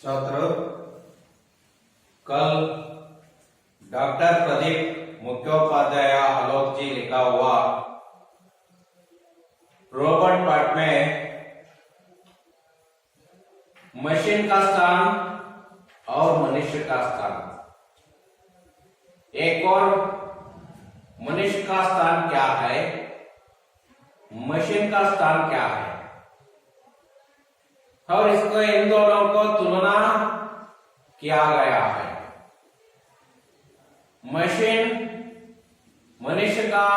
छात्र कल डॉक्टर प्रदीप मुख्योपाध्याय आलोक जी लिखा हुआ रोबोट पार्ट में मशीन का स्थान और मनुष्य का स्थान, एक और मनुष्य का स्थान क्या है, मशीन का स्थान क्या है, और इसको इन दोनों को तुलना किया गया है। मशीन मनुष्य का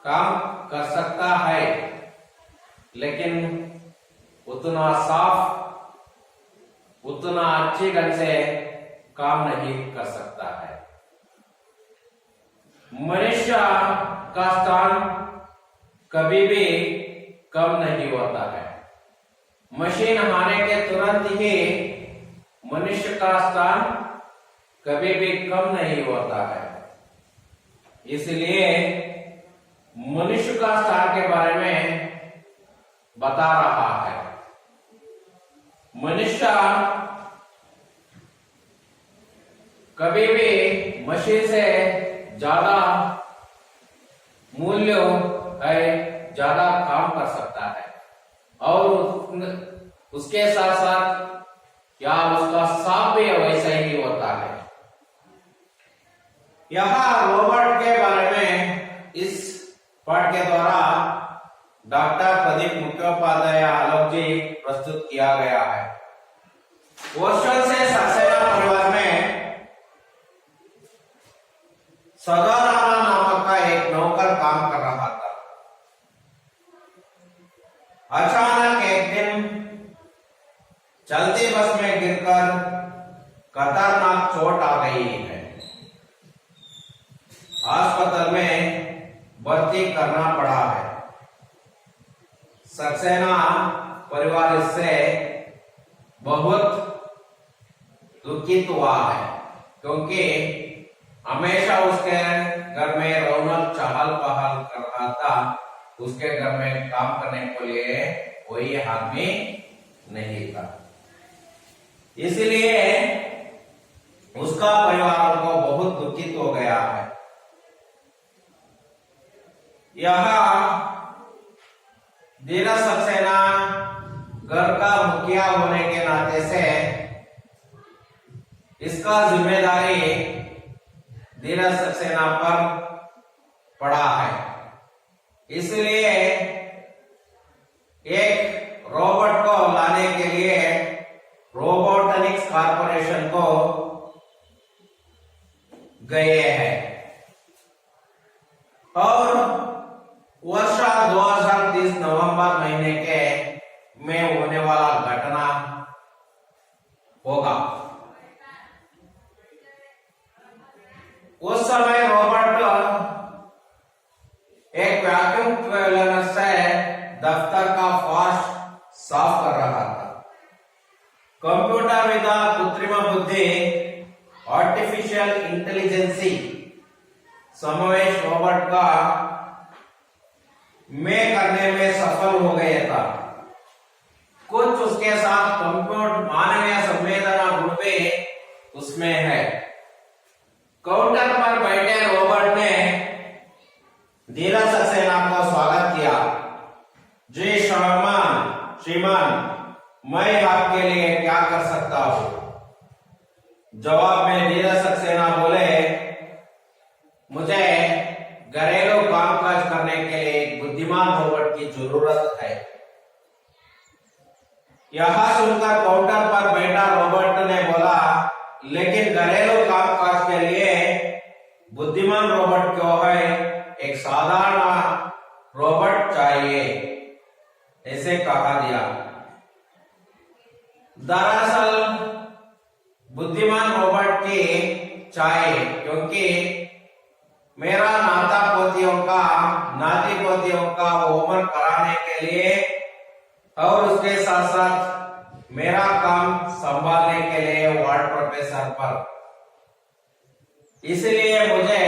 काम कर सकता है लेकिन उतना साफ, उतना अच्छे ढंग से काम नहीं कर सकता है। मनुष्य का स्थान कभी भी कम नहीं होता है। मशीन आने के तुरंत ही मनुष्य का स्थान कभी भी कम नहीं होता है। इसलिए मनुष्य का स्थान के बारे में बता रहा है। मनुष्य कभी भी मशीन से ज्यादा मूल्य है, ज्यादा काम कर सकता है और उसके साथ साथ या उसका साफ भी वैसा ही होता है। यहाँ रोबोट के बारे में इस पाठ के द्वारा डॉक्टर प्रदीप मुख्योपाध्याय आलोक जी प्रस्तुत किया गया है। वर्षों से सक्सेना परिवार में सदारामा नामक का एक नौकर काम कर रहा था। अचानक एक दिन चलती बस में गिरकर खतरनाक चोट आ गई है। अस्पताल में भर्ती करना पड़ा है। सक्सेना परिवार इससे बहुत दुखित हुआ है क्योंकि हमेशा उसके घर में रौनक चहल पहल कर रहा था। उसके घर में काम करने के लिए कोई आदमी नहीं था, इसलिए उसका परिवार को बहुत दुखित हो गया है। यह धीरज सक्सेना घर का मुखिया होने के नाते से इसका जिम्मेदारी धीरज सक्सेना पर पड़ा है। इसलिए एक रोबोट को लाने के लिए रोबोटिक्स कॉर्पोरेशन को गए हैं और वर्ष 2030 नवंबर महीने के में होने वाला घटना होगा। उस समय रोबोट एक वैक्यूम क्लीनर से दफ्तर का फर्श साफ कर रहा था। कंप्यूटर विदा कृत्रिम बुद्धि आर्टिफिशियल इंटेलिजेंसी समावेश रोबोट का में करने में सफल हो गया था। कुछ उसके साथ कंप्यूटर मानवीय संवेदना गुण भी उसमें है। काउंटर पर बैठे रोबोट ने धीरज सक्सेना को स्वागत किया। जी श्रीमान, मैं आपके लिए क्या कर सकता हूं? जवाब में धीरज सक्सेना बोले, मुझे घरेलू कामकाज करने के लिए एक बुद्धिमान रोबोट की जरूरत है। यह सुनकर काउंटर पर बैठा रोबोट ने बोला, लेकिन घरेलू कामकाज के लिए बुद्धिमान रोबोट क्यों है? एक साधारण रोबोट चाहिए, ऐसे कहा दिया। दरअसल बुद्धिमान रोबोट की चाहिए क्योंकि मेरा नाती पोतियों का होमवर्क कराने के लिए और उसके साथ साथ मेरा काम संभालने के लिए वार्ड प्रोफेसर पर, इसलिए मुझे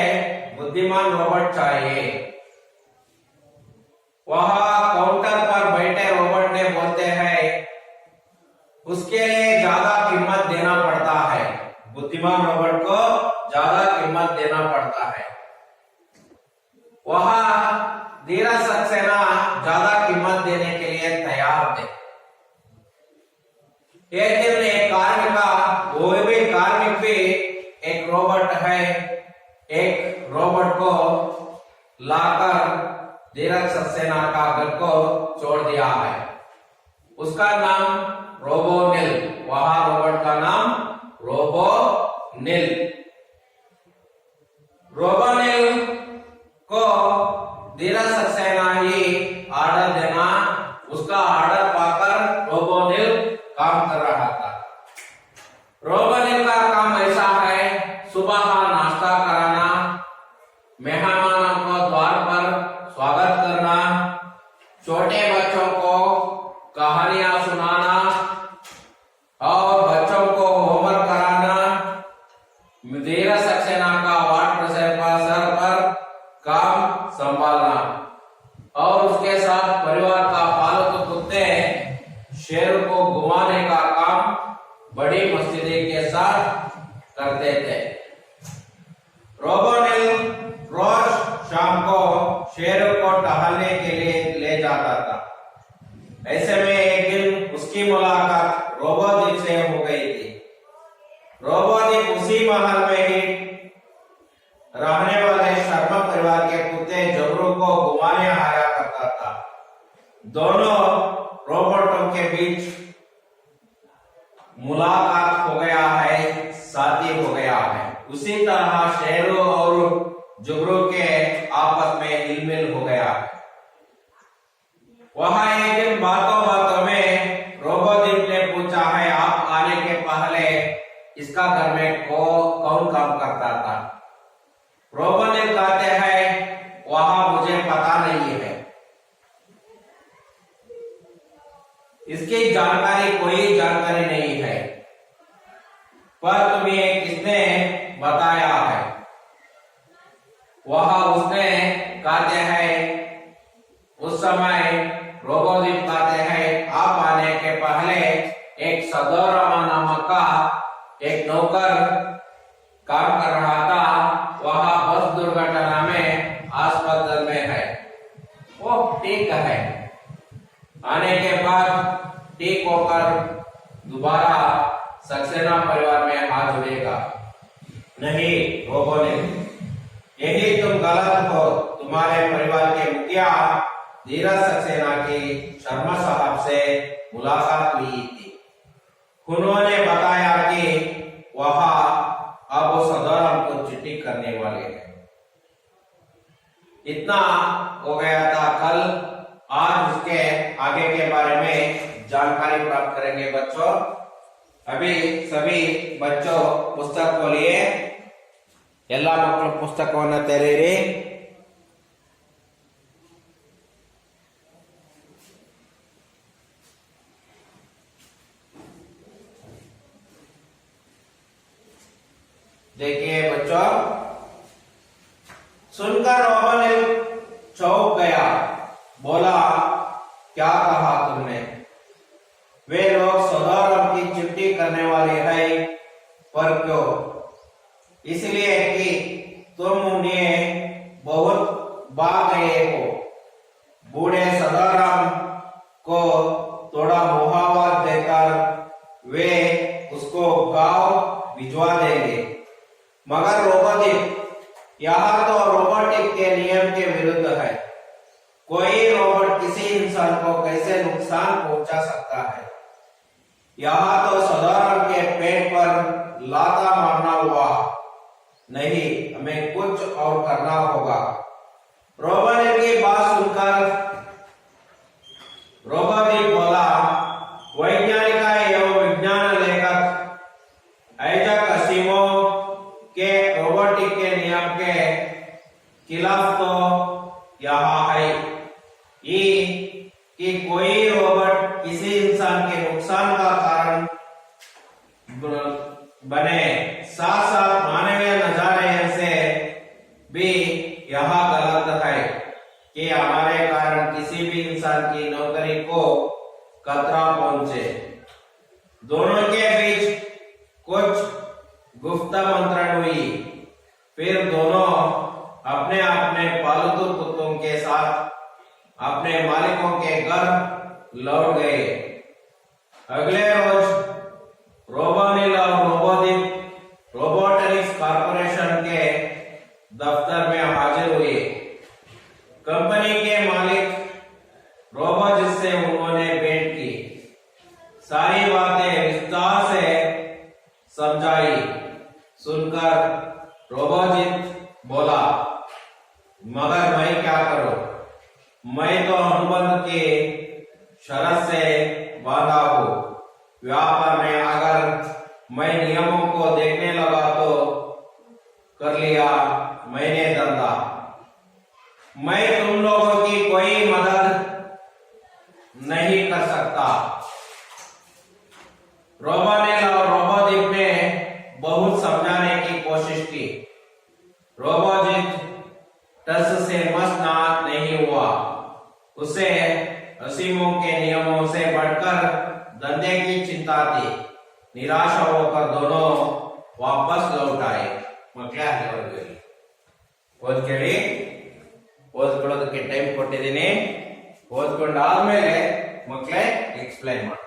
बुद्धिमान रोबोट चाहिए। वहां काउंटर पर बैठे रोबोट ने बोलते हैं, उसके लिए ज्यादा कीमत बुद्धिमान रोबोट को ज्यादा कीमत देना पड़ता है। वह धीरज सक्सेना ज्यादा कीमत देने के लिए तैयार थे। एक दिन एक कार्मिक का, वो भी कार्मिक भी एक रोबोट है, एक रोबोट को लाकर धीरज सक्सेना का घर को छोड़ दिया है। उसका नाम रोबोनिल, वहां रोबोट का नाम रोबोनिल। रोबोनिल को धीरज सक्सेना ही ऑर्डर देना, उसका ऑर्डर पाकर रोबोनिल काम कर रहा था। रोबोनिल का काम ऐसा है, सुबह नाश्ता कराना, मेहमानों को द्वार पर स्वागत करना, छोटे बच्चों को कहानियां सुनाना और बच्चों को होमवर्क कराना, धीरज सक्सेना का वार्ड सर पर काम संभालना और उसके साथ परिवार का पालतू कुत्ते शेर को घुमाने का काम बड़ी मस्ती के साथ करते थे। रोबोनिल रोज शाम को शेर को टहलने के लिए ले जाता था। ऐसे में एक दिन उसकी मुलाकात रोबोदीप से हो गई थी। रोबोदीप उसी महल में ही रहने वाले शर्मा परिवार के कुत्ते जबरू को घुमाने आया करता था। दोनों रोबोटों के बीच मुलाकात हो गया है, शादी हो गया है। उसी तरह शेरों और जुगरू के आपस में हिलमिल हो गया है। वहां एक दिन बातों बातों में रोबोदीप ने पूछा है, आप आने के पहले इसका घर में कौन काम करता था? रोबोनिल कहते हैं, वहां मुझे पता नहीं है, इसकी जानकारी कोई जानकारी नहीं है, पर तुम्हें किसने बताया है? वह उसने कहते हैं, उस समय रोबोदीप कहते हैं, आप आने के पहले एक सदौरामा नामक का एक नौकर काम कर रहा था, वह बस दुर्घटना में अस्पताल में है। वो ठीक है, आने के बाद ठीक होकर दोबारा सक्सेना परिवार में आ जुड़ेगा। नहीं रोबोनिल, यही तुम गलत हो। तुम्हारे परिवार के मुखिया धीरज सक्सेना की शर्मा साहब से मुलाकात हुई थी। उन्होंने बताया कि वह अब सदौराम को चिट्ठी करने वाले हैं। इतना हो गया था कल, आज उसके आगे के बारे में जानकारी प्राप्त करेंगे बच्चों। अभी सभी बच्चों पुस्तक को लिए, ಎಲ್ಲ ಮಕ್ಕಳು ಪುಸ್ತಕವನ್ನು ತೆರೆಯಿರಿ। देखिए बच्चों, सुनकर रोबोनिल चौंक गया, बोला, क्या कहा तुमने? वे लोग सदौराम की चिट्ठी करने वाले हैं, पर क्यों? इसलिए कि तुम उन्हें बहुत बाग गए हो। बूढ़े सदाराम को थोड़ा मुहावरा देकर वे उसको गांव भिजवा देंगे। मगर रोबोटिक, यहाँ तो रोबोटिक के नियम के विरुद्ध है। कोई रोबोट किसी इंसान को कैसे नुकसान पहुंचा सकता है? यहाँ तो सदाराम के पेट पर लाता मारना हुआ। नहीं, हमें कुछ और करना होगा। रोबोनिल की बात सुनकर रोबोनिल बोला, वैज्ञानिक एवं विज्ञान लेखक आइजैक असिमोव के रोबोटिक के नियम के खिलाफ तो यहाँ है कि कोई रोबोट किसी इंसान के नुकसान का कारण बने। साथ साथ मानवीय नजरिए से भी यह गलत है कि हमारे कारण किसी भी इंसान की नौकरी को खतरा पहुंचे। दोनों के बीच कुछ गुफ्तगू मंत्रण हुई। फिर दोनों अपने अपने पालतू कुत्तों के साथ अपने मालिकों के घर लौट गए। अगले रोज रोबोनिल और रोबोटिक्स कॉर्पोरेशन के दफ्तर में हाजिर हुए। कंपनी के मालिक रोबोट से उन्होंने भेंट की, सारी बातें विस्तार से समझाई। सुनकर रोबोजित बोला, मगर मैं क्या करूं? मैं तो अनुबंध के शर्त से बांधा हूं। व्यापार में अगर मैं नियमों को देखने लगा तो कर लिया मैंने धंधा। मैं तुम लोगों की कोई मदद नहीं कर सकता। रोबोनिल और रोबोजित ने बहुत समझाने की कोशिश की। रोबोजित टस से मसनाद नहीं हुआ। उसे असीमों के नियमों से बढ़कर धंधे की चिंता थी। निराश होकर दोनों वापस लौट आए। ಓದ್ಕೊಳ್ಳಿ, ಓದ್ಕೊಳ್ಳೋದಕ್ಕೆ ಟೈಮ್ ಕೊಟ್ಟಿದ್ದೀನಿ. ಓದ್ಕೊಂಡಾದ್ಮೇಲೆ ಮಕ್ಕಳೇ ಎಕ್ಸ್ಪ್ಲೈನ್ ಮಾಡಿ.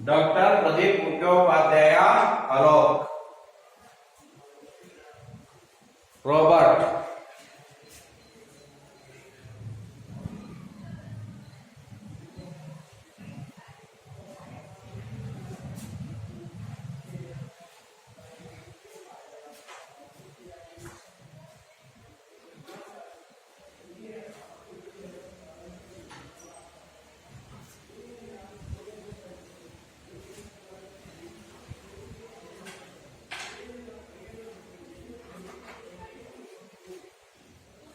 डॉक्टर प्रदीप मुख्योपाध्याय आलोक रॉबर्ट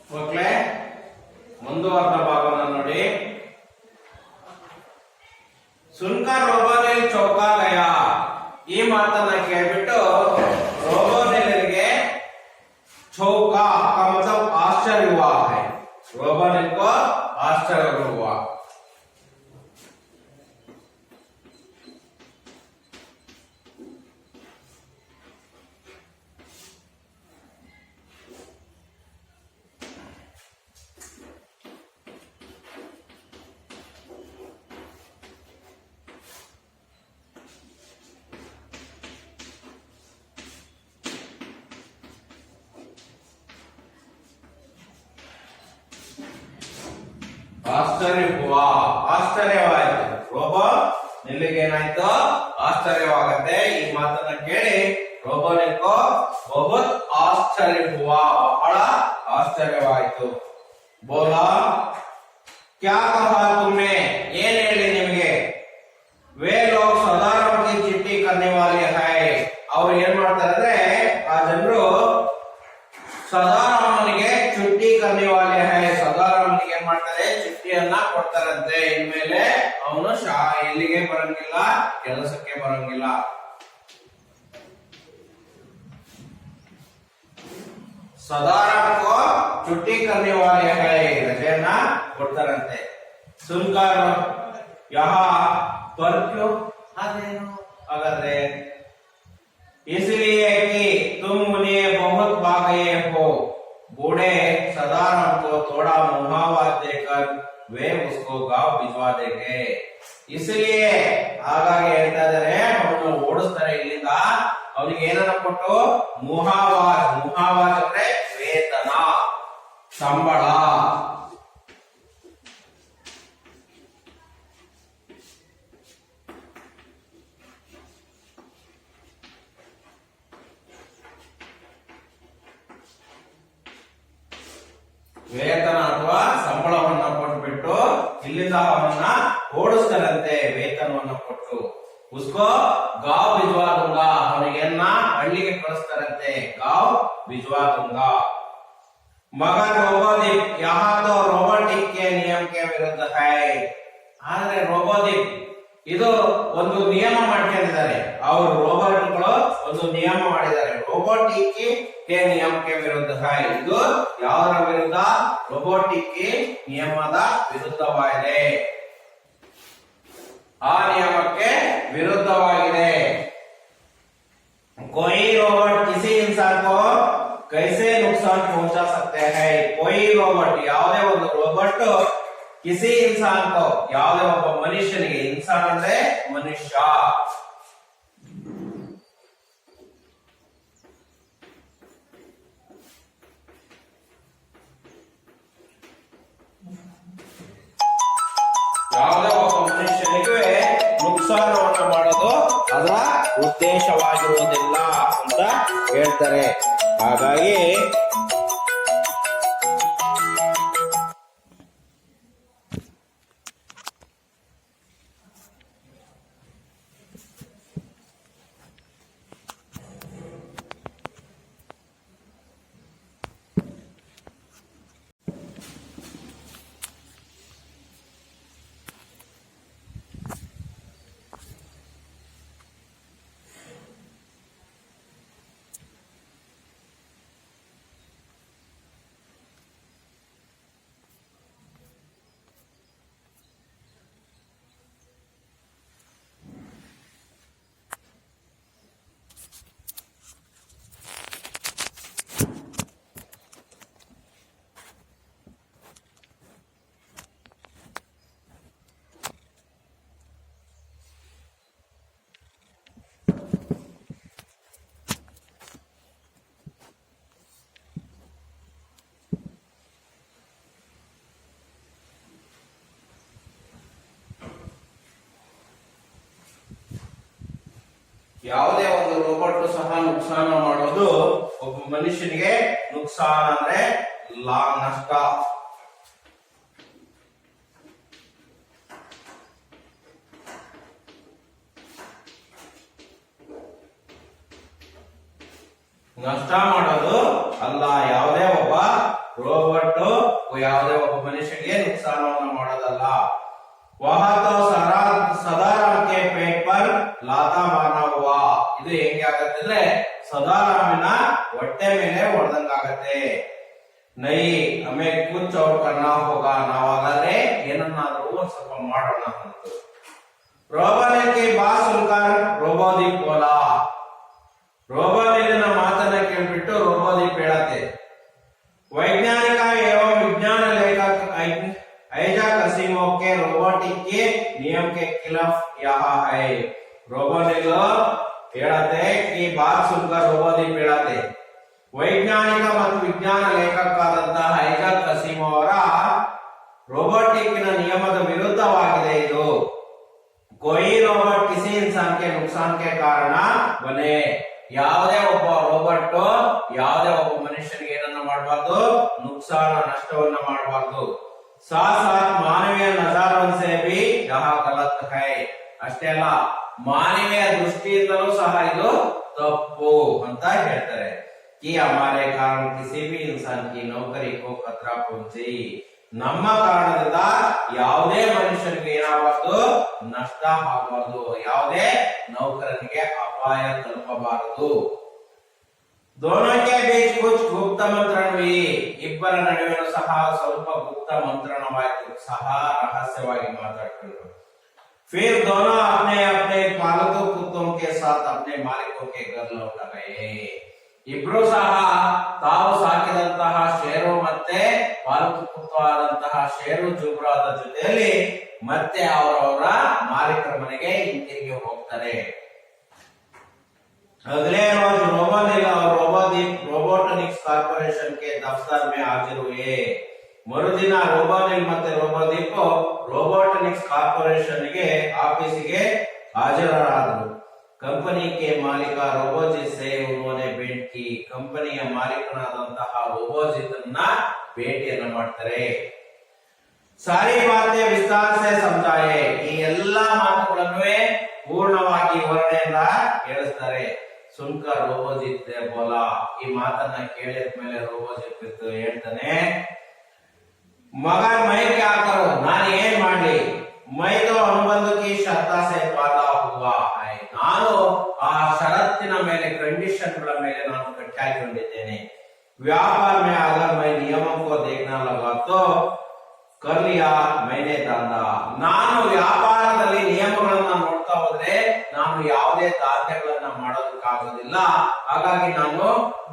ಮಕ್ಕಳೇ ಮುಂದುವರೆದ ಭಾಗವನ್ನು ನೋಡಿ ಸುನ್ಕರ್ ರೋಬೋನಿಲ್ ಚೌಕಾ ಗಯಾ ಈ ಮಾತನ್ನ ಕೇಳ್ಬಿಟ್ಟು ರೋಬೋನಿಲ್ಗೆ चौका का मतलब आश्चर्य हुआ है रोबोनिल को आश्चर्य हुआ ಆಶ್ಚರ್ಯವಾಯಿತು ರೋಬೋ ನಿಲ್ಲಿಗೇನಾಯ್ತು ಆಶ್ಚರ್ಯವಾಗತ್ತೆ ಈ ಮಾತನ್ನ ಕೇಳಿ ರೋಬೋನಿಲ್ಕೋ ಬಹುತ್ ಆಶ್ಚರ್ಯ ಹುವಾ ಬಹಳ ಆಶ್ಚರ್ಯವಾಯಿತು ಬೋಲಾ ಕ್ಯಾ ಕಹಾ ತುಮ್ನೆ ಏನ್ ಹೇಳಿ ನಿಮಗೆ वे लोग सदाराम की चिट्ठी करने वाले हैं ಅವ್ರು ಏನ್ ಮಾಡ್ತಾರೆ ಅಂದ್ರೆ ಆ ಜನರು ಸದಾರಾಮನಿಗೆ ಚುಟ್ಟಿ करने वाले हैं ಸದಾರಾಮನಿಗೆ ಏನ್ ಮಾಡ್ತಾರೆ ಚಿಟ್ಟಿಯನ್ನ ಕೊಡ್ತಾರಂತೆ ಇನ್ಮೇಲೆ ಅವನು ಎಲ್ಲಿಗೆ ಬರಂಗಿಲ್ಲ ಕೆಲಸಕ್ಕೆ ಬರಂಗಿಲ್ಲ सदाराम को छुट्टी करने वाले हैं रजेना ಕೊಡ್ತಾರಂತೆ सुनकर यहाँ पर क्यों हाजिर इसलिए कि तुम उन्हें बहुत भागे हो बूढ़े सदाराम को थोड़ा मुहावरा देकर वे उसको गांव भिजवा देंगे इसलिए ಹಾಗಾಗಿ ಹೇಳ್ತಾ ಇದ್ದಾರೆ ಅವನು ಓಡಿಸ್ತಾರೆ ಇಲ್ಲಿಂದ ಅವನಿಗೆ ಏನನ್ನ ಕೊಟ್ಟು ಮುಹಾವಾಜ್ ಅಂದ್ರೆ ವೇತನ ಸಂಬಳ ವೇತನ ಅಥವಾ ಸಂಬಳವನ್ನ ಕೊಟ್ಬಿಟ್ಟು ಇಲ್ಲಿಂದ ಅವನನ್ನ ಓಡಿಸ್ತಾರಂತೆ ವೇತನವನ್ನ ಕೊಟ್ಟು उसको गांव भिजवा दूंगा ಅವನಿಗೆನ್ನ ಹಳ್ಳಿಗೆ ಕಳಿಸ್ತಾರಂತೆ गांव भिजवा दूंगा मगर रोबोटिक यहाँ तो रोबोटिक के नियम के विरुद्ध है ಆದ್ರೆ ರೋಬೋಟಿಕ್ ಇದು ಒಂದು ನಿಯಮ ಮಾಡ್ಕೊಂಡಿದ್ದಾರೆ ಅವರು ರೋಬೋಟ್ಗಳು ಒಂದು ನಿಯಮ ಮಾಡಿದ್ದಾರೆ ರೋಬೋಟಿಕ್ ಕೆ ನಿಯಮ ಕೆ ವಿರುದ್ಧ है ಇದು ಯಾವುದರ ವಿರುದ್ಧ ರೋಬೋಟಿಕ್ ನಿಯಮದ ವಿರುದ್ಧವಾಗಿದೆ ಆ ನಿಯಮಕ್ಕೆ ವಿರುದ್ಧವಾಗಿದೆ कोई रोबोट किसी इंसान को कैसे नुकसान पहुंचा सकते हैं कोई रोबोट ಯಾವುದೇ ಒಂದು ರೋಬೋಟ್ किसी इंसान को ಯಾವುದೇ ಒಬ್ಬ ಮನುಷ್ಯನಿಗೆ ಇನ್ಸಾನ್ ಅಂದ್ರೆ ಮನುಷ್ಯ ಯಾವುದೇ ಒಬ್ಬ ಮನುಷ್ಯನಿಗೆ ನುಕ್ಸಾನವನ್ನು ಮಾಡೋದು ಅದರ ಉದ್ದೇಶವಾಗಿರುವುದಿಲ್ಲ ಅಂತ ಹೇಳ್ತಾರೆ ಹಾಗಾಗಿ ಯಾವುದೇ ಒಂದು ರೋಬೋಟ್ ಸಹ ನುಕ್ಸಾನ ಮಾಡೋದು ಒಬ್ಬ ಮನುಷ್ಯನಿಗೆ ನುಕ್ಸಾನ ಅಂದ್ರೆ ನಷ್ಟ. ನಷ್ಟ ಮಾಡೋದು ಅಲ್ಲ. ಯಾವುದೇ ಒಬ್ಬ ರೋಬೋಟ್ ಯಾವುದೇ ಒಬ್ಬ ಮನುಷ್ಯನಿಗೆ ನುಕ್ಸಾನವನ್ನು ಮಾಡೋದಲ್ಲ. ವಹ ತೋ ಸದಾರಾಮ್ಗೆ ಪೇಟ್ ಪರ್ ಲಾತಾ ಮಾರ್ನಾ ಹುವಾ. ಇದು ಹೆಂಗೆ ಆಗತ್ತೆ ಅಂದ್ರೆ ಸದಾರಾಮಿನ ಹೊಟ್ಟೆ ಮೇಲೆ ಹೊಡೆದಂಗಾಗತ್ತೆ. ನೈ ಹಮೇ ಕುಚ್ ಔರ್ ಕರ್ನಾ ಹೋಗಾ. ನಾವಾಗಾದ್ರೆ ಏನನ್ನಾದ್ರೂ ಒಂದ್ ಸ್ವಲ್ಪ ಮಾಡೋಣ ಅಂತ. ರೋಬೋನಿಲ್ಗೆ ಬಾತ್ ಸುನ್ಕರ್ ರೋಬೋದೀಪ್ ಬೋಲಾ. ರೋಬೋನಿಲಿನ ಮಾತನ್ನ ಕೇಳ್ಬಿಟ್ಟು ರೋಬೋದೀಪ್ ಹೇಳತ್ತೆ, वैज्ञानिक एवं विज्ञान लेखक ऐजाक असीमोव के रोबोटिक के नियम के खिलाफ यह है. रोबोनिल ಹೇಳತ್ತೆ ಈ ಬಾತ್ ಸುನ್ಕರ್ ರೋಬೋದೀಪ್ ಹೇಳತ್ತೆ, ವೈಜ್ಞಾನಿಕ ಮತ್ತು ವಿಜ್ಞಾನ ಲೇಖಕರಾದಂತಹ ಐಜಾಕ್ ಅಸಿಮೋವ್ ಅವರ रोबोटिक ನ ನಿಯಮದ ವಿರುದ್ಧವಾಗಿದೆ ಇದು. कोई रोबोट किसी इंसान के नुकसान के कारण बने. ಯಾವುದೇ ಒಬ್ಬ ರೋಬೋಟ್ ಯಾವುದೇ ಒಬ್ಬ ಮನುಷ್ಯನಿಗೆ ಏನನ್ನ ಮಾಡಬಾರ್ದು, ನುಕ್ಸಾನ ನಷ್ಟವನ್ನ ಮಾಡಬಾರ್ದು. ಸಾಥ್ ಸಾಥ್ ಮಾನವೀಯ ನಜಾರನ್ ಸೆ ಭಿ ಯಹ ಗಲತ್ ಹೈ. ಅಷ್ಟೇ ಅಲ್ಲ, ಮಾನವೀಯ ದೃಷ್ಟಿಯಿಂದಲೂ ಸಹ ಇದು ತಪ್ಪು ಅಂತ ಹೇಳ್ತಾರೆ. ಕಿ ಹಮಾರೆ ಕಾರಣ ಕಿಸಿ ಭಿ ಇನ್ಸಾನ್ ಕಿ ನೌಕರಿ ಕೋ ಖತರಾ ಪಹುಂಚಿ. ನಮ್ಮ ಕಾರಣದಿಂದ ಯಾವುದೇ ಮನುಷ್ಯನಿಗೆ ಏನಾಗಬಾರ್ದು, ನಷ್ಟ ಆಗಬಾರ್ದು, ಯಾವುದೇ ನೌಕರನಿಗೆ ಅಪಾಯ ತಲುಪಬಾರದು. दोनों के बीच कुछ गुप्त मंत्रण भी. ಇಬ್ಬರ ನಡುವೆನೂ ಸಹ ಸ್ವಲ್ಪ ಗುಪ್ತ ಮಂತ್ರಣವಾಯಿತು, ಸಹ ರಹಸ್ಯವಾಗಿ ಮಾತಾಡ್ಕೊಂಡ್ರು. फिर दोनों अपने अपने पालतू कुत्तों के साथ अपने मालिकों के घर लौट गए. ಇಬ್ರು ಸಹ ತಾವು ಸಾಕಿದಂತಹ ಶೇರು ಮತ್ತೆ ಪಾಲತು ಕುತ್ತವಾದಂತಹ ಶೇರು ಜುಬ್ರಾದ ಜೊತೆಯಲ್ಲಿ ಮತ್ತೆ ಅವರವರ ಮಾಲೀಕರ ಮನೆಗೆ ಹಿಂತಿರುಗಿ ಹೋಗ್ತಾರೆ. अगले रोज रोबोनिल और रोबोटिक्स कॉर्पोरेशन के दफ्तर में हाजिर हुए. ಮರುದಿನ ರೋಬೋನಿಲ್ ಮತ್ತೆ ರೋಬೋದೀಪ್ ರೋಬೋಟಿಕ್ಸ್ ಕಾರ್ಪೊರೇಷನ್ ಗೆ ಆಫೀಸಿಗೆ ಹಾಜರಾದರು. ಕಂಪನಿ ಕೆ ಮಾಲೀಕ ರೋಬೋಜಿತ್ ಸೆ ಉನ್ಹೋನೆ ಭೇಟಿ ಕಿ. ಕಂಪನಿಯ ಮಾಲೀಕನಾದಂತಹ ರೋಬೋಜಿತ್ ಅನ್ನ ಭೇಟಿಯನ್ನ ಮಾಡ್ತಾರೆ. ಸಾರಿ ಬಾತೆ ವಿಸ್ತಾರ ಸೆ ಸಮಜಾಯೆ. ಈ ಎಲ್ಲಾ ಮಾತುಗಳನ್ನು ಪೂರ್ಣವಾಗಿ ವಿವರಣೆಯಿಂದ ಹೇಳಿಸ್ತಾರೆ. ಸುನ್ಕರ್ ರೋಬೋಜಿತ್ ಬೋಲಾ. ಈ ಮಾತನ್ನ ಕೇಳಿದ ಮೇಲೆ ರೋಬೋಜಿತ್ ಹೇಳ್ತಾನೆ, ಮಗನ್ ಮೈ ಕ್ಯಾ ಕರೋ, ನಾನು ಏನ್ ಮಾಡ್ಲಿ, ಮೈ ತೋ ಅನುಬಂಧ ಕಿ ಶರ್ತಾ ಸೆ ಪಾಲಾ ಹುವಾ ಹೈ. ನಾನು ಆ ಷರತ್ತಿನ ಮೇಲೆ, ಕಂಡೀಷನ್ಗಳ ಮೇಲೆ ನಾನು ಕಟ್ಟಾಕೊಂಡಿದ್ದೇನೆ. ವ್ಯಾಪಾರ ಮೇ ಅಗರ್ ಮೈ ನಿಯಮೋ ಕೋ ದೇಖ್ನಾ ಲಗಾ ತೋ ಕರ್ ಲಿಯಾ ಮೈನೆ ದಾಂದ. ನಾನು ವ್ಯಾಪಾರದಲ್ಲಿ ನಿಯಮಗಳನ್ನ ನೋಡ್ತಾ ಹೋದ್ರೆ ನಾನು ಯಾವುದೇ ದಾಂಧೆಗಳನ್ನ ಮಾಡೋದಕ್ಕಾಗೋದಿಲ್ಲ. ಹಾಗಾಗಿ ನಾನು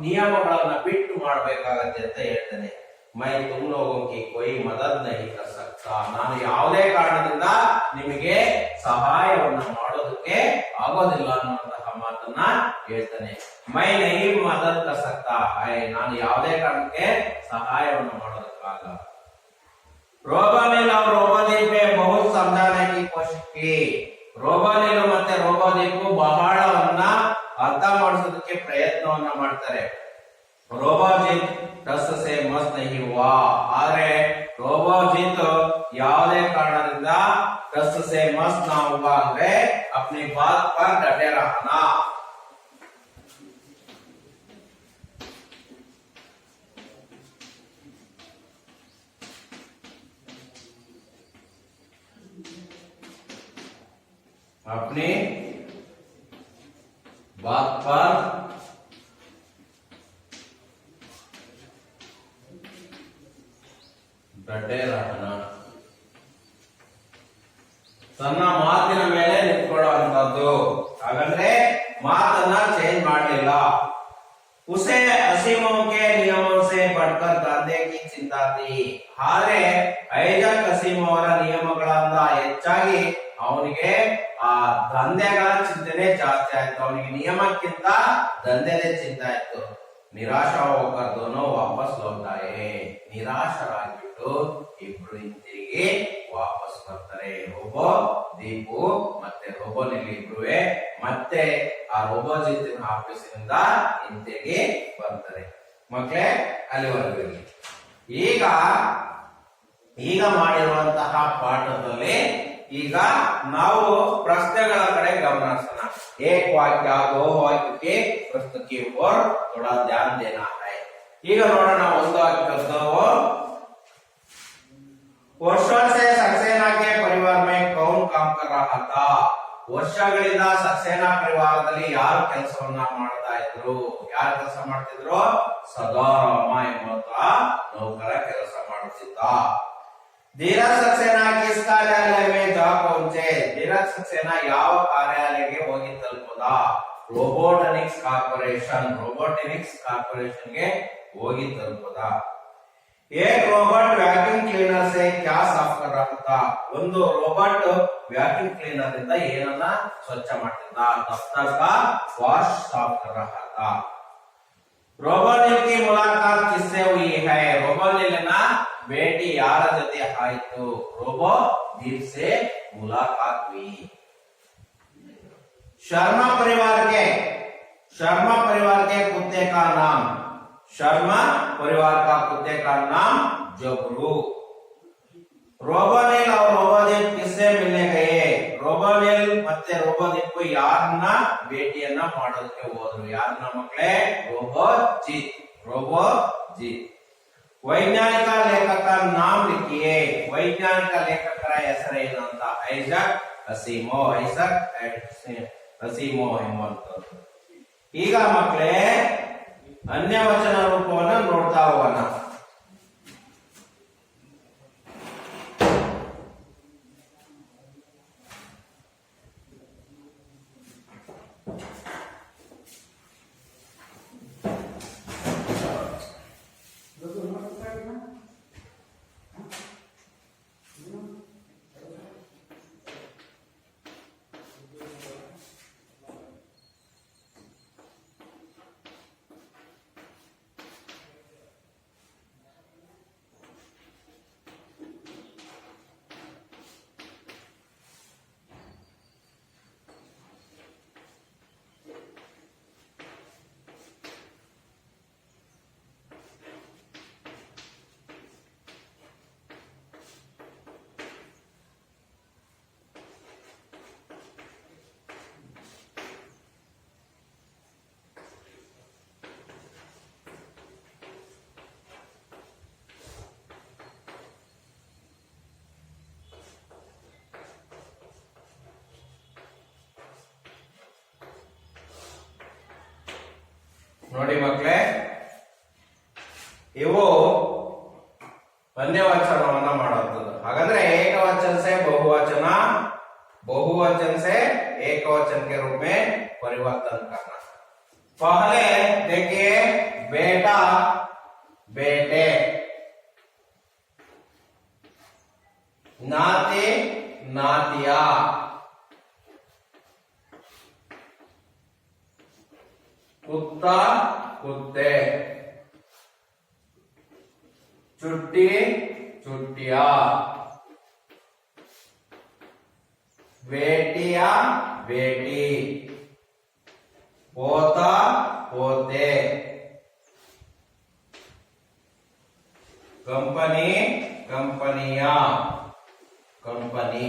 ನಿಯಮಗಳನ್ನ ಬಿಟ್ಟು ಮಾಡಬೇಕಾಗತ್ತೆ ಅಂತ ಹೇಳ್ತೇನೆ. ಮೈ ತುಮ್ ಲೋಗೋ ಕಿ ಕೋಯಿ ಮದದ್ ನಹಿ ಕರ್ ಸಕ್ತಾ. ನಾನು ಯಾವುದೇ ಕಾರಣದಿಂದ ನಿಮಗೆ ಸಹಾಯವನ್ನ ಮಾಡೋದಕ್ಕೆ ಆಗೋದಿಲ್ಲ ಅನ್ನುವಂತಹ ಮಾತನ್ನ ಹೇಳ್ತಾನೆ. ಮೈ ನಹಿ ಮದದ್ ಕರ್ ಸಕ್ತಾ ಹೈ. ನಾನು ಯಾವುದೇ ಕಾರಣಕ್ಕೆ ಸಹಾಯವನ್ನು ಮಾಡೋದಕ್ಕಾಗಲ್ಲ. ರೋಬೋನಿಲ್ और रोबोदीप में बहुत समझाने की कोशिश की. ರೋಬೋನಿಲ್ ಮತ್ತೆ ರೋಬೋದೀಪ್ ಬಹಳವನ್ನ ಅರ್ಥ ಮಾಡಿಸೋದಕ್ಕೆ ಪ್ರಯತ್ನವನ್ನ ಮಾಡ್ತಾರೆ. ರೋಬೋಜಿತ್ ಟಸ್ ಸೆ ಮಸ್ತ್ ನಹಿ ಹುವಾ. ಆದ್ರೆ ರೋಬೋಜಿತ್ ಯಾವುದೇ ಕಾರಣದಿಂದ ಟಸ್ ಸೆ ಮಸ್ತ್ ನಾ ಹುವಾ ಅಂದ್ರೆ अपनी बात पर डटे रहना. अपनी बात पर डटे रहना. ತನ್ನ ಮಾತಿನ ಮೇಲೆ ನಿಂತ್ಕೊಳ್ಳುವಂತದ್ದು. ಹಾಗಂದ್ರೆ ಮಾತನ್ನ ಚೇಂಜ್ ಮಾಡಲಿಲ್ಲ. उसे असीमों के नियमों से बढ़कर ದಂಧೆ की चिंता थी. ಆದ್ರೆ ಐಜಾಕ್ ಅಸೀಮೋವ್ ಅವರ ನಿಯಮಗಳಿಂದ ಹೆಚ್ಚಾಗಿ ಅವನಿಗೆ ಆ ದಂಧೆಗಳ ಚಿಂತನೆ ಜಾಸ್ತಿ ಆಯ್ತು. ಅವನಿಗೆ ನಿಯಮಕ್ಕಿಂತ ದಂಧೆದೇ ಚಿಂತೆ ಆಯ್ತು. ನಿರಾಶ ಹೋಗರ್ ದೋನೋ ವಾಪಸ್ ಲೌಟಾಯೆ. ನಿರಾಶರಾಗ್ಬಿಟ್ಟು ಇಬ್ರು ಹಿಂತಿರುಗಿ ವಾಪಸ್ ಬರ್ತಾರೆ. ರೋಬೋದೀಪ್ ಮತ್ತೆ ರೋಬೋನಿಲ್ ಇಬ್ರುವೆ ಮತ್ತೆ ಆ ರೋಬೋಜಿತ್ತಿನ ಆಫೀಸಿನಿಂದ ಹಿಂತಿರುಗಿ ಬರ್ತಾರೆ. ಮಕ್ಕಳೇ ಅಲ್ಲಿವರೆಗೂ ಇರಲಿ. ಈಗ ಮಾಡಿರುವಂತಹ ಪಾಠದಲ್ಲಿ ಈಗ ನಾವು ಪ್ರಶ್ನೆಗಳ ಕಡೆ ಗಮನ ಹರಿಸೋಣ. एक वाक्य दो वाक्य के प्रश्न की ओर थोड़ा ध्यान देना है. ಈಗ ನೋಡೋಣ ಒಂದು वाक्य. वर्षों से सक्सेना के परिवार में कौन काम कर रहा था? ವರ್ಷಗಳಿಂದ ಸಕ್ಸೇನಾ ಪರಿವಾರದಲ್ಲಿ ಯಾರು ಕೆಲಸವನ್ನ ಮಾಡ್ತಾ ಇದ್ರು? ಯಾರು ಕೆಲಸ ಮಾಡ್ತಿದ್ರು? ಸದಾರಾಮ ಎಂಬಂತ ನೌಕರ ಕೆಲಸ ಮಾಡುತ್ತಿದ್ದ. धीरज सक्सेना किस कार्यालय में जा पहुंचे? धीरज सक्सेना ಯಾವ ಕಾರ್ಯಾಲಯಕ್ಕೆ ಹೋಗಿ ತಲುಪದ? रोबोटिक्स ಕಾರ್ಪೊರೇಷನ್ ಗೆ ಹೋಗಿ ತಲುಪದ. एक रोबोट वैक्यूम क्लीनर से क्या साफ कर रहा था? ಒಂದು ರೋಬೋಟ್ ವ್ಯಾಕ್ಯೂಮ್ ಕ್ಲೀನರ್ ಇಂದ ಏನನ್ನ ಸ್ವಚ್ಛ ಮಾಡ್ತಿದ್ದ? दफ्तर का वाश साफ कर रहा था. रोबोनिल की मुलाकात किससे हुई है? रोबोनिल बेटी यार जते आयतु? रोबोनिल से मुलाकात हुई. शर्मा परिवार के कुत्ते का नाम? शर्मा परिवार का कुत्ते का नाम जबरू. रोबोनिल और रोबोजित किससे मिलने गए? रोबोनिल ಮತ್ತೆ ರೋಬೋಜಿತ್ ಯಾರನ್ನ ಭೇಟಿಯನ್ನ ಮಾಡೋದಕ್ಕೆ ಹೋದ್ರು? ಯಾರನ್ನ ಮಕ್ಕಳೇ? ರೋಬೋಜಿತ್. ವೈಜ್ಞಾನಿಕ ಲೇಖಕ ನಾಮ್ ಲಿಖಿಯೇ. ವೈಜ್ಞಾನಿಕ ಲೇಖಕರ ಹೆಸರೇನು ಅಂತ? ಐಸಕ್ ಅಸಿಮೋವ್ ಎಂಬಂತದ್ದು. ಈಗ ಮಕ್ಕಳೇ ಅನ್ಯವಚನ ರೂಪವನ್ನು ನೋಡ್ತಾ ಹೋಗೋಣ. ನೋಡಿ ಮಕ್ಕಳೇ, ಇವು अन्यवचनವನ್ನ ಮಾಡುತ್ತದೆ. ಹಾಗಾದ್ರೆ ಏಕವಚನ से बहुवचन, बहुवचन से एकवचन के रूप में परिवर्तन करना. पहले देखिए बेटा बेटे, नाती नातिया, कुत्ता कुत्ते, चुट्टी चुट्टिया, बेटिया बेटी, पोता पोते, कंपनी कंपनिया कंपनी,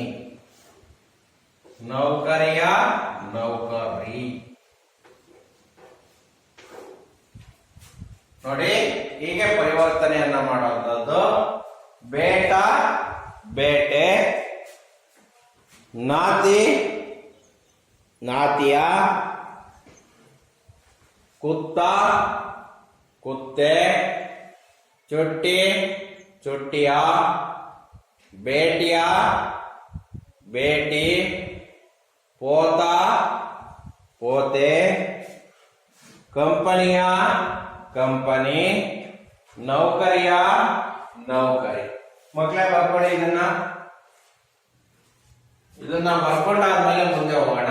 नौकरिया नौकरी. ನೋಡಿ ಹೀಗೆ ಪರಿವರ್ತನೆಯನ್ನ ಮಾಡುವಂತದ್ದು. ಬೇಟಾ ಬೇಟೆ, ನಾತಿ ನಾತಿಯ, कुत्ता कुत्ते, चुट्टी चुट्टिया, बेटिया बेटी, पोता पोते, कंपनिया कंपनी, नौकरिया नौकरी. ಮಕ್ಕಳೇ ಬರ್ಕೊಳ್ಳಿ ಇದನ್ನ ಬರ್ಕೊಂಡಾದ್ಮೇಲೆ ಮುಂದೆ ಹೋಗೋಣ.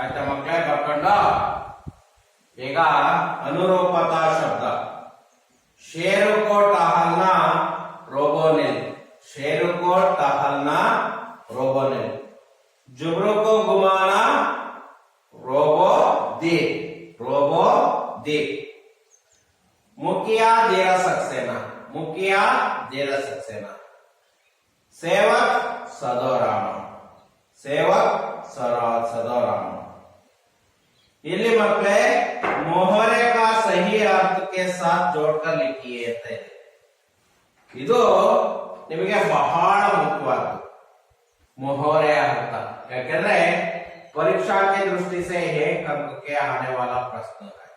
ಆಯ್ತಾ ಮಕ್ಕಳೇ ಬರ್ಕೊಂಡ ಈಗ ಅನುರೂಪತಾ ಶಬ್ದ शेर को टहलना रोबोनिल शेर को टहलना रोबोनिल जुबरू को घुमाना रोबो दी मुखिया देरा सक्सेना सेवक सदोराम ಇಲ್ಲಿ ಮಕ್ಕಳೇ ಮೊಹರೆ का सही अर्थ के साथ जोड़कर लिखिए ಅಂತ ಇದೆ. ಇದು ನಿಮಗೆ ಬಹಳ ಮುಖ್ಯವಾದ್ದು ಮೊಹರೆ ಅರ್ಥ, ಯಾಕಂದ್ರೆ परीक्षा की दृष्टि से एक अंक के आने वाला प्रश्न है.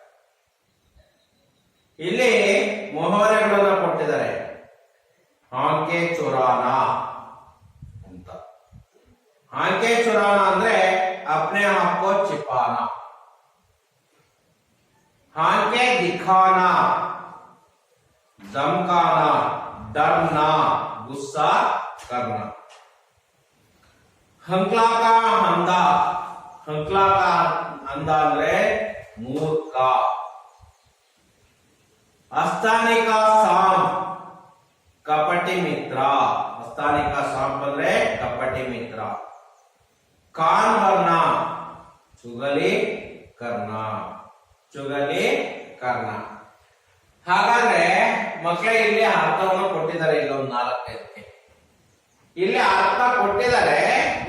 ಇಲ್ಲಿ ಮೊಹರೆಗಳನ್ನ ಕೊಟ್ಟಿದ್ದಾರೆ. ಆಂಕೆ ಚುರಾನ ಅಂತ. ಆಂಕೆ ಚುರಾನ ಅಂದ್ರೆ अपने आप को छिपाना, आंखे दिखाना, धमकाना, डरना, गुस्सा करना. हंकला का अंधा ಅಂದ್ರೆ ಮೂರ್ಖ. अस्तानी का सांप कपटी मित्र. अस्तानी का सांप ಅಂದ್ರೆ कपटी मित्र. कान भरना चुगली करना. ಹಾಗಾದ್ರೆ ಮಕ್ಕಳೇ ಇಲ್ಲಿ ಅರ್ಥವನ್ನು ಕೊಟ್ಟಿದ್ದಾರೆ. ಇಲ್ಲ ಒಂದು 4-5 ಇಲ್ಲಿ ಅರ್ಥ ಕೊಟ್ಟಿದ್ದಾರೆ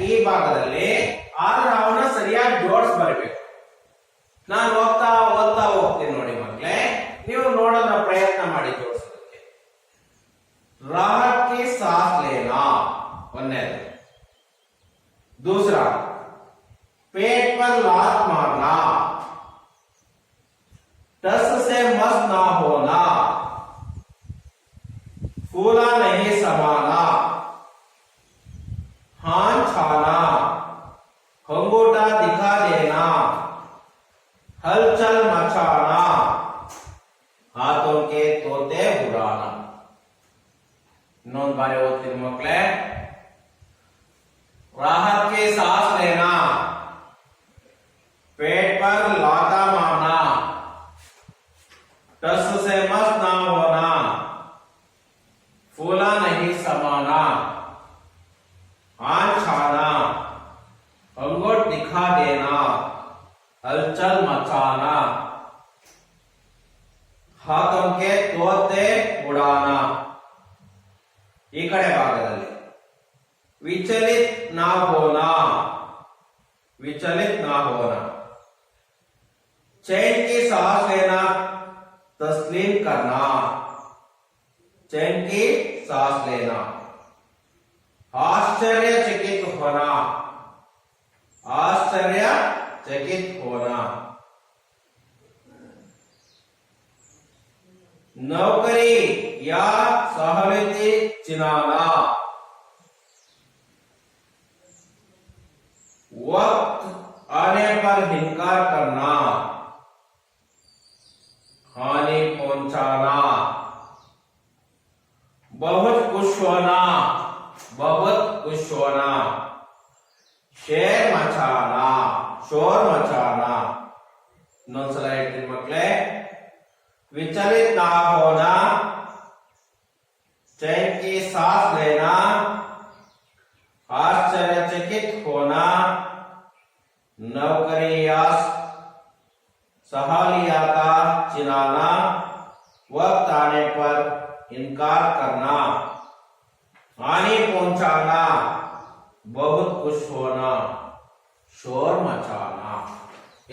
ಈ ಭಾಗದಲ್ಲಿ. ಆದ್ರೆ ಅವನ್ನ ಸರಿಯಾಗಿ ಜೋಡಿಸಿ ಬರಬೇಕು. ನಾನು ಓದ್ತಾ ಹೋಗ್ತೀನಿ ನೋಡಿ ಮಕ್ಕಳೇ, ನೀವು ನೋಡೋಣ ಪ್ರಯತ್ನ ಮಾಡಿ ಜೋಡಿಸೋದಕ್ಕೆ. राहत की सांस लेना ಒಂದನೇದು. दूसरा पेट पर लात मारना, टस से मस्त ना होना, फूला नहीं समाना, हाथ छाना, अंगूठा दिखा देना, हलचल मचाना, हाथों के तोते उड़ाना. ಇನ್ನೊಂದು ಬಾರಿ ಓದ್ತೀನಿ ಮಕ್ಕಳೇ. राहत की सांस लेना, पेट पर लाता मारना, टस से मस्त ना होना, फूला नहीं समाना, आंच छाना, अंगूठ दिखा देना, हलचल मचाना, हाथों के तोते उड़ाना. ಈ ಕಡೆ ಭಾಗದಲ್ಲಿ विचलित ना होना, चैन की सांस लेना, तस्लीम करना, चैन की सांस लेना, आश्चर्यचकित होना, नौकरी या सहुलियत चिनाना, वक्त आने पर इनकार करना, हानि पहुंचाना, बहुत खुश होना, शोर मचाना. ಇನ್ನೊಂದ್ಸಲ ಹೇಳ್ತೀನಿ ಮಕ್ಕಳೇ. विचलित ना होना, चैन की सांस लेना, आश्चर्यचकित होना, नौकरी या सहालिया का चिनाना, वक्त आने पर इनकार करना, हानि पहुंचाना, बहुत खुश होना, शोर मचाना.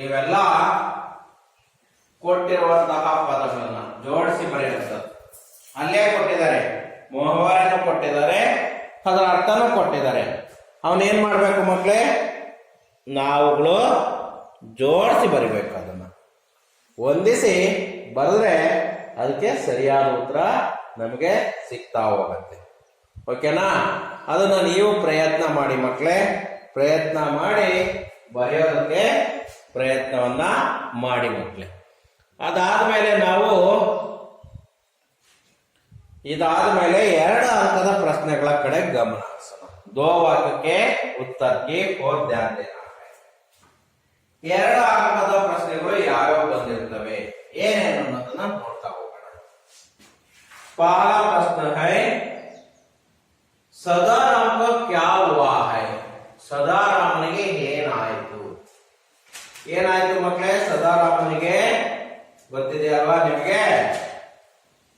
ಇವೆಲ್ಲ ಕೊಟ್ಟಿರುವಂತಹ ಪದಗಳನ್ನ ಜೋಡಿಸಿ ಬರೆಯುವಂಥದ್ದು. ಅಲ್ಲೇ ಕೊಟ್ಟಿದ್ದಾರೆ, ಮೊಹವರೆನೂ ಕೊಟ್ಟಿದ್ದಾರೆ, ಅದರ ಅರ್ಥನೂ ಕೊಟ್ಟಿದ್ದಾರೆ. ಅವನೇನ್ ಮಾಡ್ಬೇಕು ಮಕ್ಕಳೇ, ನಾವುಗಳು ಜೋಡಿಸಿ ಬರಿಬೇಕು. ಅದನ್ನ ಹೊಂದಿಸಿ ಬರೆದ್ರೆ ಅದಕ್ಕೆ ಸರಿಯಾದ ಉತ್ತರ ನಮಗೆ ಸಿಗ್ತಾ ಹೋಗುತ್ತೆ. ಓಕೆನಾ? ಅದನ್ನ ನೀವು ಪ್ರಯತ್ನ ಮಾಡಿ ಮಕ್ಕಳೇ. ಪ್ರಯತ್ನ ಮಾಡಿ ಬರೆಯೋದಕ್ಕೆ ಪ್ರಯತ್ನವನ್ನ ಮಾಡಿ ಮಕ್ಕಳೇ. ಇದಾದ್ಮೇಲೆ 2 अंकದ ಪ್ರಶ್ನೆಗಳ ಕಡೆ ಗಮನ ಹರಿಸೋಣ. 2 वाक्य के उत्तर की ओर ध्यान देना है. ಎರಡು ಅಂಕದ ಪ್ರಶ್ನೆಗಳು ಯಾವ್ಯಾವ ಬಂದಿರ್ತವೆ ಏನೇನು ಅನ್ನೋದನ್ನ ನೋಡ್ತಾ ಹೋಗೋಣ. पहला प्रश्न है सदाराम को क्या हुआ है. ಸದಾರಾಮನಿಗೆ ಏನಾಯ್ತು? ಏನಾಯ್ತು ಮಕ್ಕಳೇ? ಸದಾರಾಮನಿಗೆ ಗೊತ್ತಿದೆಯಲ್ವಾ ನಿಮಗೆ?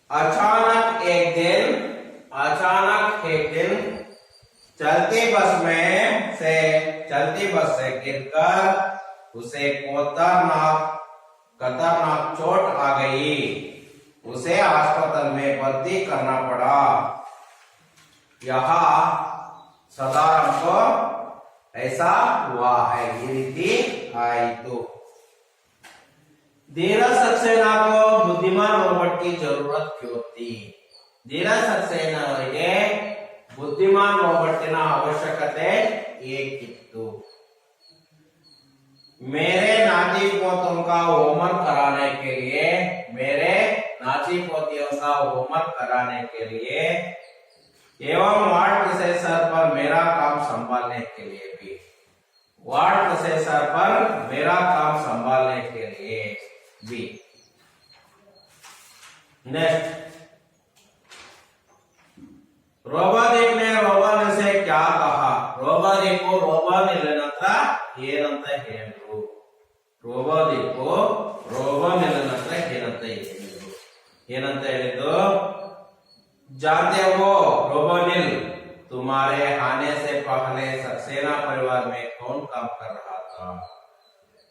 अचानक एक दिन चलती बस से गिरकर उसे खतरनाक चोट आ गई. उसे अस्पताल में भर्ती करना पड़ा. यहाँ सदाराम को ऐसा हुआ है. ये रीति आयतु. धीरज सक्सेना को बुद्धिमान रोबोट की जरूरत क्यों थी? धीरज सक्सेना ಅವರಿಗೆ बुद्धिमान रोबोटिನ ಅವಶ್ಯಕತೆ ಏಕಿತ್ತು? मेरे नाती पोतों का होमवर्क कराने के लिए एवं वार्ड प्रोसेसर पर मेरा काम संभालने के लिए भी. नेक्स्ट, रोबादीप ने रोबानिल से क्या कहा? रोबादीप को रोबानिल हತ್ರ ಏನಂತ ಹೇಳಿದ್ರು? रोबादीप को रोबानिल हತ್ರ ಏನಂತ ಹೇಳಿದ್ರು? जानते हो रोबानिल, तुम्हारे आने से पहले सक्सेना परिवार में कौन काम कर रहा था?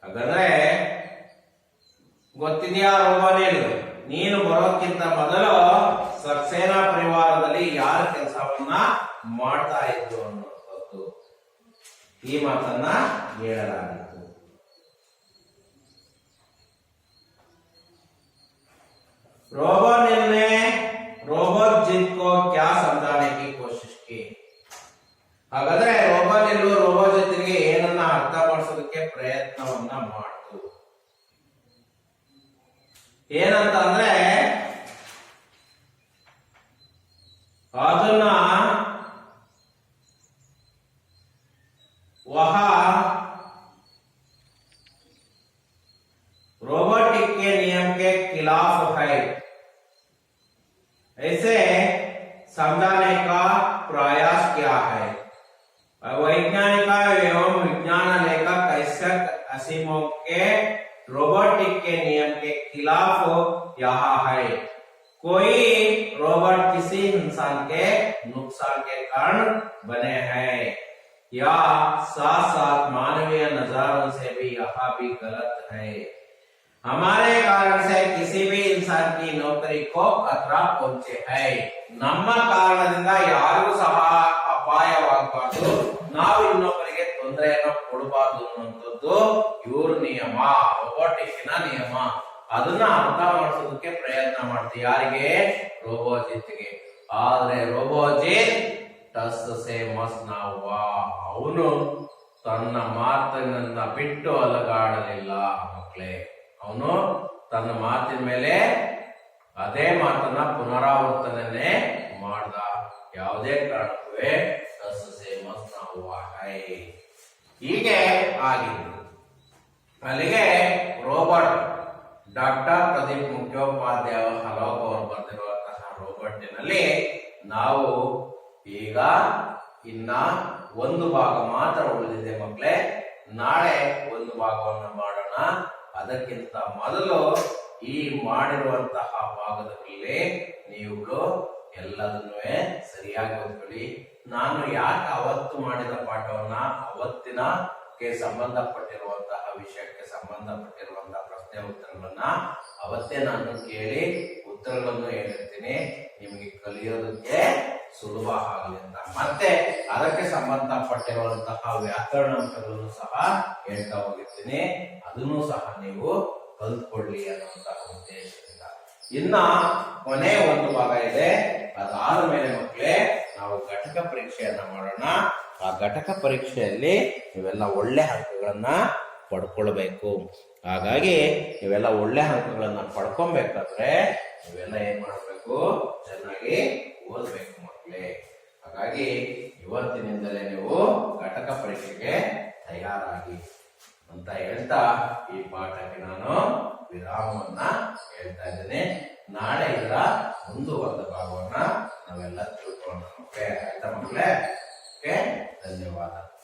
ಹಾಗಾದ್ರೆ ಗೊತ್ತಿದೆಯಾ ರೋಬಾನಿಲ್, ನೀನು ಬರೋಕ್ಕಿಂತ ಮೊದಲು ಸಕ್ಸೇನಾ ಪರಿವಾರದಲ್ಲಿ ಯಾರ ಕೆಲಸವನ್ನ ಮಾಡ್ತಾ ಇದ್ರು ಅನ್ನೋದು ಈ ಮಾತನ್ನ ಹೇಳಲಾಗಿತ್ತು. रोबानिल ने रोबोजीत को क्या समझाने की कोशिश की? ಹಾಗಾದ್ರೆ ರೋಬಾನಿಲ್ ರೋಬೋಜಿತ್ಗೆ ಏನನ್ನ ಅರ್ಥ ಮಾಡಿಸೋದಕ್ಕೆ ಪ್ರಯತ್ನವನ್ನ ಮಾಡ್ತು. ಏನಂತ ಅಂದ್ರೆ ಅದನ್ನ रोबोटिक के नियम के खिलाफ है ऐसे समझाने का प्रयास किया है. वैज्ञानिक एवं विज्ञान लेखक ऐसक असीमोव के रोबोटिक के नियम के खिलाफ यह है. कोई रोबोट किसी इंसान के नुकसान के कारण बने हैं या साथ साथ मानवीय नजरों से भी यह भी गलत है. हमारे कारण से किसी भी इंसान की नौकरी को खतरा पहुंचे है. ನಮ್ಮ ಕಾರಣದಿಂದ ಯಾರಿಗೂ ಸಹ ಅಪಾಯವಾಗಬಾರದು, ನಾವು ಇನ್ನೊಬ್ಬರಿಗೆ ತೊಂದರೆಯನ್ನು ಕೊಡಬಾರದು ಅನ್ನುವಂಥದ್ದು ಇವ್ರ ನಿಯಮ, ರೋಬೋಟಿಕ್ನ ನಿಯಮ. ಅದನ್ನ ಅರ್ಥ ಮಾಡಿಸೋದಕ್ಕೆ ಪ್ರಯತ್ನ ಮಾಡ್ತೀವಿ. ಯಾರಿಗೆ? ರೋಬೋಜಿತ್ಗೆ. ಆದ್ರೆ ರೋಬೋಜಿತ್ ಟಸ್ ಸೆ ಮಸ್ ನಾವಾ, ಅವನು ತನ್ನ ಮಾತಿನನ್ನ ಬಿಟ್ಟು ಅಲಗಾಡಲಿಲ್ಲ ಮಕ್ಕಳೇ. ಅವನು ತನ್ನ ಮಾತಿನ ಮೇಲೆ ಅದೇ ಮಾತನ್ನ ಪುನರಾವರ್ತನೆ ಮಾಡ್ದ. ಯಾವುದೇ ಕಾರಣಕ್ಕೂ ಹೀಗೆ ಆಗಿದ್ದು. ಅಲ್ಲಿಗೆ ರೋಬೋಟ್ ಡಾಕ್ಟರ್ ಪ್ರದೀಪ್ ಮುಖ್ಯೋಪಾಧ್ಯಾಯ ಹಲೋಕ್ ಅವರು ಬರೆದಿರುವಂತಹ ರೋಬೋಟಿನಲ್ಲಿ ನಾವು ಈಗ ಇನ್ನ ಒಂದು ಭಾಗ ಮಾತ್ರ ಉಳಿದಿದೆ ಮಕ್ಕಳೇ. ನಾಳೆ ಒಂದು ಭಾಗವನ್ನು ಮಾಡೋಣ. ಅದಕ್ಕಿಂತ ಮೊದಲು ಈ ಮಾಡಿರುವಂತಹ ಭಾಗದಲ್ಲಿ ನೀವುಗಳು ಎಲ್ಲದನ್ನೂ ಸರಿಯಾಗಿ ಓದ್ಕೊಳ್ಳಿ. ನಾನು ಯಾಕೆ ಅವತ್ತು ಮಾಡಿದ ಪಾಠವನ್ನ ಅವತ್ತಿನಕ್ಕೆ ಸಂಬಂಧಪಟ್ಟಿರುವಂತಹ ವಿಷಯಕ್ಕೆ ಸಂಬಂಧಪಟ್ಟಿರುವಂತಹ ಪ್ರಶ್ನೆ ಉತ್ತರಗಳನ್ನ ಅವತ್ತೇ ನಾನು ಕೇಳಿ ಉತ್ತರಗಳನ್ನು ಹೇಳಿರ್ತೀನಿ, ನಿಮಗೆ ಕಲಿಯೋದಕ್ಕೆ ಸುಲಭ ಆಗಲಿ ಅಂತ. ಮತ್ತೆ ಅದಕ್ಕೆ ಸಂಬಂಧಪಟ್ಟಿರುವಂತಹ ವ್ಯಾಕರಣಾಂಶಗಳನ್ನು ಸಹ ಹೇಳ್ತಾ ಹೋಗಿರ್ತೀನಿ, ಅದನ್ನು ಸಹ ನೀವು ಕಲ್ತ್ಕೊಳ್ಳಿ ಅನ್ನುವಂತಹ ಉದ್ದೇಶದಿಂದ. ಇನ್ನ ಕೊನೆ ಒಂದು ಭಾಗ ಇದೆ. ಅದಾದ ಮೇಲೆ ಮಕ್ಕಳೇ ನಾವು ಘಟಕ ಪರೀಕ್ಷೆಯನ್ನ ಮಾಡೋಣ. ಆ ಘಟಕ ಪರೀಕ್ಷೆಯಲ್ಲಿ ನೀವೆಲ್ಲ ಒಳ್ಳೆ ಅಂಕಗಳನ್ನ ಪಡ್ಕೊಳ್ಬೇಕು. ಹಾಗಾಗಿ ನೀವೆಲ್ಲ ಒಳ್ಳೆ ಅಂಕಗಳನ್ನ ಪಡ್ಕೊಬೇಕಾದ್ರೆ ನೀವೆಲ್ಲ ಏನ್ ಮಾಡ್ಬೇಕು? ಚೆನ್ನಾಗಿ ಓದ್ಬೇಕು ಮಕ್ಕಳೇ. ಹಾಗಾಗಿ ಇವತ್ತಿನಿಂದಲೇ ನೀವು ಘಟಕ ಪರೀಕ್ಷೆಗೆ ತಯಾರಾಗಿ. ಅಂತ ಹೇಳ್ತಾ ಈ ಪಾಠಕ್ಕೆ ನಾನು ವಿರಾಮವನ್ನ ಹೇಳ್ತಾ ಇದ್ದೇನೆ. ನಾಳೆ ಇದರ ಮುಂದುವರೆದ ಭಾಗವನ್ನ ನಾವೆಲ್ಲ ತಿಳ್ಕೊಳ್ಳೋಣ. ಓಕೆ, ಆಯ್ತಾ ಮಕ್ಕಳೇ? ಓಕೆ, ಧನ್ಯವಾದ.